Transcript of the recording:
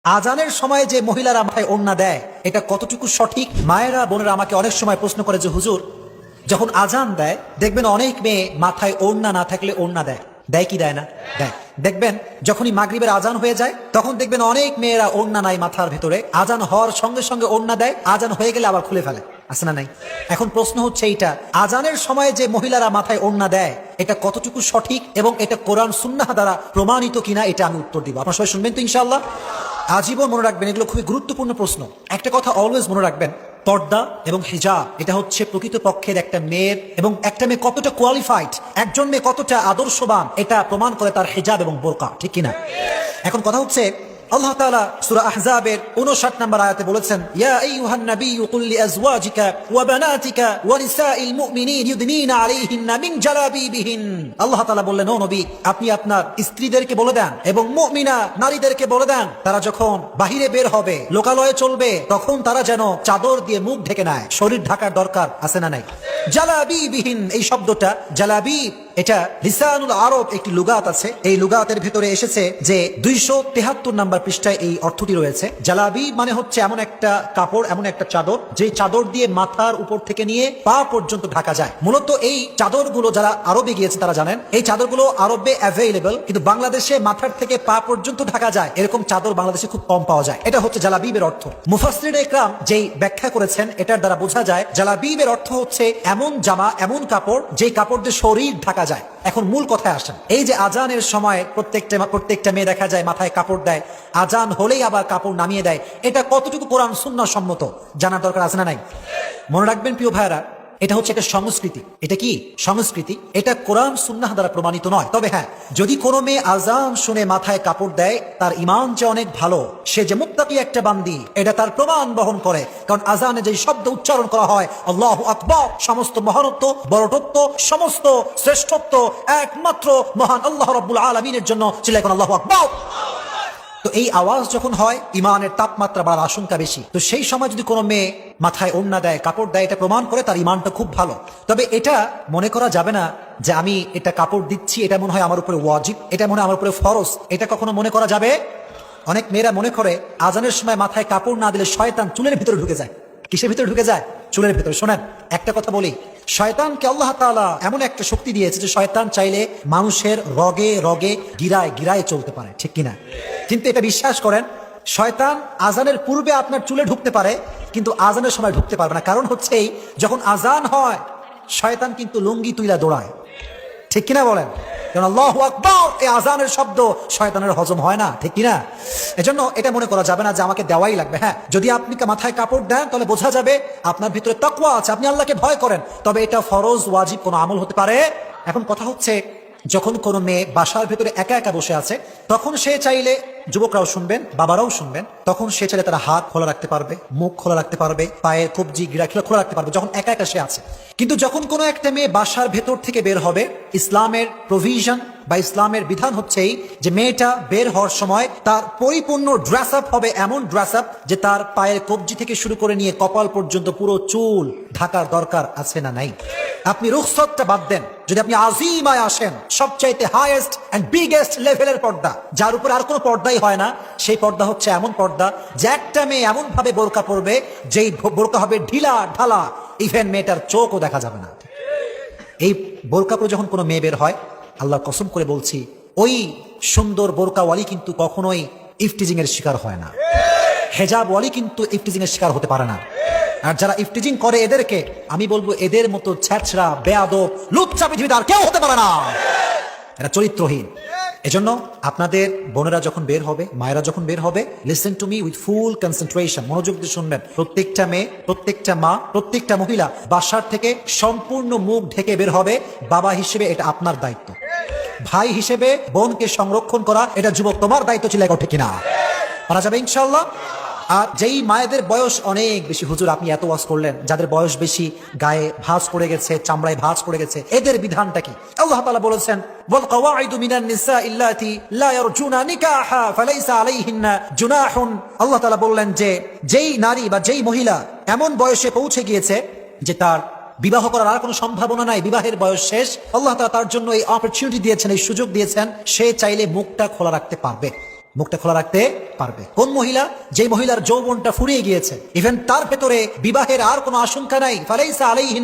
আজানের সময় যে মহিলারা মাথায় ওড়না দেয় এটা কতটুকু সঠিক? মায়েরা বোনেরা আমাকে অনেক সময় প্রশ্ন করে যে হুজুর, যখন আজান দেয় দেখবেন অনেক মেয়ে মাথায় ওড়না না থাকলে ওড়না দেয়। দেয় কি দেয় না? দেয়। দেখবেন যখনই মাগরিবের আজান হয়ে যায় তখন দেখবেন অনেক মেয়েরা ওড়না নাই মাথার ভেতরে, আজান হওয়ার সঙ্গে সঙ্গে ওড়না দেয়, আজান হয়ে গেলে আবার খুলে ফেলে। আছে না নাই? এখন প্রশ্ন হচ্ছে এইটা, আজানের সময় যে মহিলারা মাথায় ওড়না দেয় এটা কতটুকু সঠিক এবং এটা কোরআন সুন্নাহ দ্বারা প্রমাণিত কিনা, এটা আমি উত্তর দিব। আপনারা সবাই শুনবেন তো ইনশাআল্লাহ? আজীবন মনে রাখবেন, এগুলো খুবই গুরুত্বপূর্ণ প্রশ্ন। একটা কথা অলওয়েজ মনে রাখবেন, পর্দা এবং হিজাব এটা হচ্ছে প্রকৃত পক্ষের একটা মেয়ের, এবং একটা মেয়ে কতটা কোয়ালিফাইড, একজন মেয়ে কতটা আদর্শবান এটা প্রমাণ করে তার হিজাব এবং বোরকা, ঠিক কিনা? এখন কথা হচ্ছে আল্লাহ তাআলা সূরা আহজাবের 59 নম্বর আয়াতে বলেছেন, ইয়া আইয়ুহান নাবিয়্যু কুল লিআজওয়াজিকা ওয়া বানাতিকা ওয়া নিসাইল মুমিনিন ইউদনিনা আলাইহিন্না মিন জালাবিবিহিন। আল্লাহ তাআলা বললেন, ও নবী, আপনি আপনার স্ত্রীদেরকে বলে দেন এবং মুমিনা নারীদেরকে বলে দেন, তারা যখন বাহিরে বের হবে, লোকালয়ে চলবে, তখন তারা যেন চাদর দিয়ে মুখ ঢেকে নেয়। শরীর ঢাকার দরকার আছে না নাই? জালাবিবিহিন, এই শব্দটা জালাবিব, এটা লিসানুল আরব একটি লুগাত আছে। এই লুগাতের ভিতরে এসেছে যে 273 নম্বর পৃষ্ঠায় এই অর্থটি রয়েছে। জালাবি মানে হচ্ছে এমন একটা কাপড়, এমন একটা চাদর যে চাদর দিয়ে মাথার উপর থেকে নিয়ে পা পর্যন্ত ঢাকা যায়। মূলত এই চাদরগুলো যারা আরবে গিয়েছে তারা জানেন, এই চাদরগুলো আরবে অ্যাভেলেবল, কিন্তু বাংলাদেশে মাথার থেকে পা পর্যন্ত ঢাকা যায় এরকম চাদর বাংলাদেশে খুব কম পাওয়া যায়। এটা হচ্ছে জালাবিবের অর্থ। মুফাসসিরিনে ইকরাম যেই ব্যাখ্যা করেছেন এটার দ্বারা বোঝা যায় জালাবিবের অর্থ হচ্ছে এমন জামা, এমন কাপড় যেই কাপড় দিয়ে শরীর ঢাকা যায়। এখন মূল কথায় আসেন, এই যে আজানের সময় প্রত্যেকটা মেয়ে দেখা যায় মাথায় কাপড় দেয়, আজান হলেই আবার কাপড় নামিয়ে দেয়, এটা কতটুকু কোরআন সুন্নাহ সম্মত জানার দরকার আছে না নাই? মনে রাখবেন প্রিয় ভাইরা, এটা হচ্ছে একটা সংস্কৃতি। এটা কি সংস্কৃতি? এটা কোরআন সুন্নাহ দ্বারা প্রমাণিত নয়। তবে হ্যাঁ, যদি কোনো মেয়ে আজান শুনে মাথায় কাপড় দেয়, তার ঈমান যে অনেক ভালো, সে যে মুত্তাকি একটা বান্দি, এটা তার প্রমাণ বহন করে। কারণ আজানে যে শব্দ উচ্চারণ করা হয় আল্লাহু আকবার, সমস্ত মহানত্ব, বড়ত্ব, সমস্ত শ্রেষ্ঠত্ব একমাত্র মহান আল্লাহ রাব্বুল আলামিনের জন্য। চিল্লায় কোন আল্লাহু আকবার। তো এই আওয়াজ যখন হয়, ইমানের তাপমাত্রা বাড়ার আশঙ্কা বেশি। তো সেই সময় যদি কোনো মেয়ে মাথায় ওড়না দেয়, কাপড় দেয়, এটা প্রমাণ করে তার ইমানটা খুব ভালো। তবে এটা মনে করা যাবে না যে আমি এটা কাপড় দিচ্ছি, এটা মনে হয় আমার উপরে ওয়াজিব, এটা মনে হয় আমার উপরে ফরজ, এটা কখনো মনে করা যাবে? অনেক মেয়েরা মনে করে আজানের সময় মাথায় কাপড় না দিলে শয়তান চুলের ভিতরে ঢুকে যায়। কিসের ভিতরে ঢুকে যায়? চুলের ভিতরে। শোনেন, একটা কথা বলি, শয়তানকে আল্লাহ তাআলা এমন একটা শক্তি দিয়েছে যে শয়তান চাইলে মানুষের রগে রগে গিরায় গিরায় চলতে পারে, ঠিক কিনা? কিন্তু এটা বিশ্বাস করেন, শয়তান আজানের পূর্বে আপনার চুলে ঢুকতে পারে কিন্তু আজানের সময় ঢুকতে পারবে না। কারণ হচ্ছে এই, যখন আজান হয় শয়তান কিন্তু লুঙ্গি তুইলা দৌড়ায়, ঠিক কিনা বলেন? কারণ আল্লাহু আকবার, এই আজানের শব্দ শয়তানের হজম হয় না, ঠিক কিনা? এজন্য এটা মনে করা যাবে না যে আমাকে দেওয়াই লাগবে। হ্যাঁ, যদি আপনি মাথায় কাপড় দেন তাহলে বোঝা যাবে আপনার ভিতরে তাকওয়া আছে, আপনি আল্লাহকে ভয় করেন। তবে এটা ফরজ ওয়াজিব কোনো আমল হতে পারে? এখন কথা হচ্ছে, যখন কোনো মেয়ে বাসার ভেতরে একা একা বসে আছে, তখন সে চাইলে, যুবকরাও শুনবেন, বাবারাও শুনবেন, তখন সে চাইলে তারা হাত খোলা রাখতে পারবে, মুখ খোলা রাখতে পারবে, পায়ের কবজি গিরা খোলা রাখতে পারবে, যখন একা একা সে আছে। কিন্তু যখন কোনো একটা মেয়ে বাসার ভেতর থেকে বের হবে, ইসলামের প্রভিশন বা ইসলামের বিধান হচ্ছে এই যে মেয়েটা বের হওয়ার সময় তার পরিপূর্ণ ড্রেস আপ হবে, এমন ড্রেস আপ যে তার পায়ের কবজি থেকে শুরু করে নিয়ে কপাল পর্যন্ত পুরো চুল ঢাকার দরকার আছে না নাই? আপনি রুখসতটা বাদ দেন, যদি আপনি আজিমায় আসেন, সবচাইতে হাইয়েস্ট এন্ড বিগেস্ট লেভেলের পর্দা, যার উপর আর কোনো পর্দাই হয় না, সেই পর্দা হচ্ছে এমন পর্দা যে একটা মেয়ে এমন ভাবে বোরকা পরবে যেই বোরকা হবে ঢিলা ঢালা, ইভেন মেয়েটার চোখও দেখা যাবে না। এই বোরকা পরে যখন কোনো মেয়ে বের হয়, আল্লাহর কসম করে বলছি, ওই সুন্দর বোরকাওয়ালি কিন্তু কখনোই ইফটিজিং এর শিকার হয় না। হেজাবওয়ালি কিন্তু ইফটিজিং এর শিকার হতে পারে না। আর যারা ইফটিজিং করে এদেরকে আমি বলবো, এদের মতো ছ্যাচরা, বেয়াদব, লুচ্চা পৃথিবীতে আর কেউ হতে পারে না। এরা চরিত্রহীন। এজন্য আপনাদের বোনেরা যখন বের হবে, মায়েরা যখন বের হবে, listen to me with full concentration, মনোযোগ দিয়ে শুনবেন। প্রত্যেকটা মেয়ে, প্রত্যেকটা মা, প্রত্যেকটা মহিলা বাসার থেকে সম্পূর্ণ মুখ ঢেকে বের হবে। বাবা হিসেবে এটা আপনার দায়িত্ব, ভাই হিসেবে বোনকে সংরক্ষণ করা এটা যুবক তোমার দায়িত্ব ছিল, ঠিক কিনা? পারা যাবে ইনশাআল্লাহ। আর যেই মায়েদের বয়স অনেক বেশি, হুজুর আপনি এত ওয়াজ করলেন, যাদের বয়স বেশি, গায়ে ভাঁজ পড়ে গেছে, চামড়ায় ভাঁজ পড়ে গেছে, এদের বিধানটা কি? আল্লাহ তাআলা বলেছেন, ওয়াল কাওয়াইদু মিনান নিসা ইল্লাতি লা ইয়ারজুনা নিকাহা ফালাইসা আলাইহিন্না জুনাহুন। আল্লাহ তাআলা বললেন যে যেই নারী বা যেই মহিলা এমন বয়সে পৌঁছে গিয়েছে যে তার বিবাহ করার আর কোনো সম্ভাবনা নাই, বিবাহের বয়স শেষ, আল্লাহ তাআলা তার জন্য এই অপরচুনিটি দিয়েছেন, এই সুযোগ দিয়েছেন, সে চাইলে মুখটা খোলা রাখতে পারবে। মুখটা খোলা রাখতে পারবে। কোন মহিলা? যে মহিলার যৌবনটা ফুরিয়ে গিয়েছে, ইভেন তার ভেতরে বিবাহের আর কোনো আশঙ্কা নাই, ফালাইসা আলাইহিন